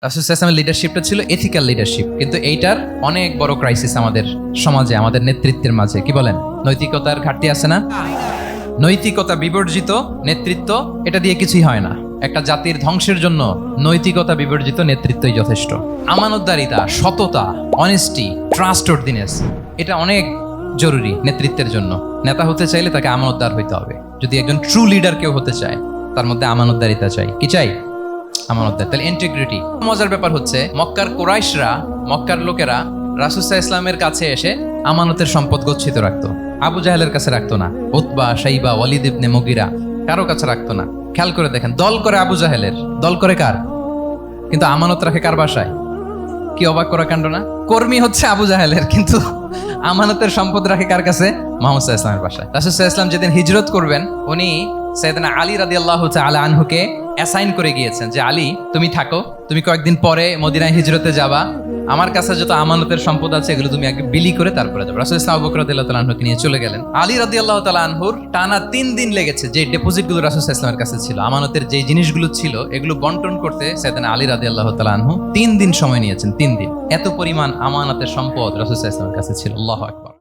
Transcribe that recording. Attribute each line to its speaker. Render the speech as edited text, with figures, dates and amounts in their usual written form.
Speaker 1: রাসূল সাল্লাল্লাহু আলাইহি ওয়াসাল্লামের লিডারশিপটা ছিল এথিক্যাল লিডারশিপ, কিন্তু এইটার অনেক বড় ক্রাইসিস আমাদের সমাজে, আমাদের নেতৃত্বের মাঝে। কি বলেন? নৈতিকতার ঘাটতি আছে না? নৈতিকতা বিবর্জিত নেতৃত্ব, এটা দিয়ে কিছুই হয় না। একটা জাতির ধ্বংসের জন্য নৈতিকতা বিবর্জিত নেতৃত্বই যথেষ্ট। আমানতদারিতা, সততা, অনেস্টি, ট্রাস্টওয়ার্দিনেস, এটা অনেক জরুরি নেতৃত্বের জন্য। নেতা হতে চাইলে তাকে আমানতদার হইতে হবে। যদি একজন ট্রু লিডার কেউ হতে চায়, তার মধ্যে আমানতদারিতা চাই। কি চাই? আমানতদার, তাহলে ইন্টিগ্রিটি। মজার ব্যাপার হচ্ছে, মক্কার কুরাইশরা, মক্কার লোকেরা রাসূল সাল্লাল্লাহু আলাইহি ওয়াসাল্লামের কাছে এসে আমানতের সম্পদ গচ্ছিত রাখতো। আবু জাহেলের কাছে রাখতো না, উতবা, শাইবা, ওয়ালিদ ইবনে মুগিরা, কারো কাছে রাখতো না। খেয়াল করে দেখেন, দল করে আবু জাহেলের, দল করে কার? কিন্তু আমানত রাখে কার বাসায়? কি অবাক করা কাণ্ড না? কর্মী হচ্ছে আবু জাহেলের, কিন্তু আমানতের সম্পদ রাখে কার কাছে? মুহাম্মদ সাল্লাল্লাহু আলাইহি ওয়াসাল্লামের বাসায়। রাসূল সাল্লাল্লাহু আলাইহি ওয়াসাল্লাম যেদিন হিজরত করবেন, উনি সাইয়েদনা আলী রাদিয়াল্লাহু তাআলা আনহুকে অ্যাসাইন করে গিয়েছেন যে, আলী তুমি থাকো, তুমি কয়েকদিন পরে মদিনায় হিজরতে যাবা, আমার কাছে যত আমানতের সম্পদ আছে এগুলো তুমি আগে বিলি করে তারপরে যাবে। রাসূল সাল্লাল্লাহু আবু বকর রাদিয়াল্লাহু তাআলা আনহুকে নিয়ে চলে গেলেন। আলী রাদিয়াল্লাহু তাআলা আনহুর টানা 3 দিন লেগেছে যে ডিপোজিটগুলো রাসূল সাল্লাল্লাহু আলাইহি ওয়াসাল্লামের কাছে ছিল, আমানতের যে জিনিসগুলো ছিল এগুলো বন্টন করতে সাইয়েদনা আলী রাদিয়াল্লাহু তাআলা আনহু 3 দিন সময় নিয়েছেন। 3 দিন। এত পরিমাণ আমানতের সম্পদ রাসূল সাল্লাল্লাহু আলাইহি ওয়াসাল্লামের কাছে ছিল। আল্লাহু আকবার।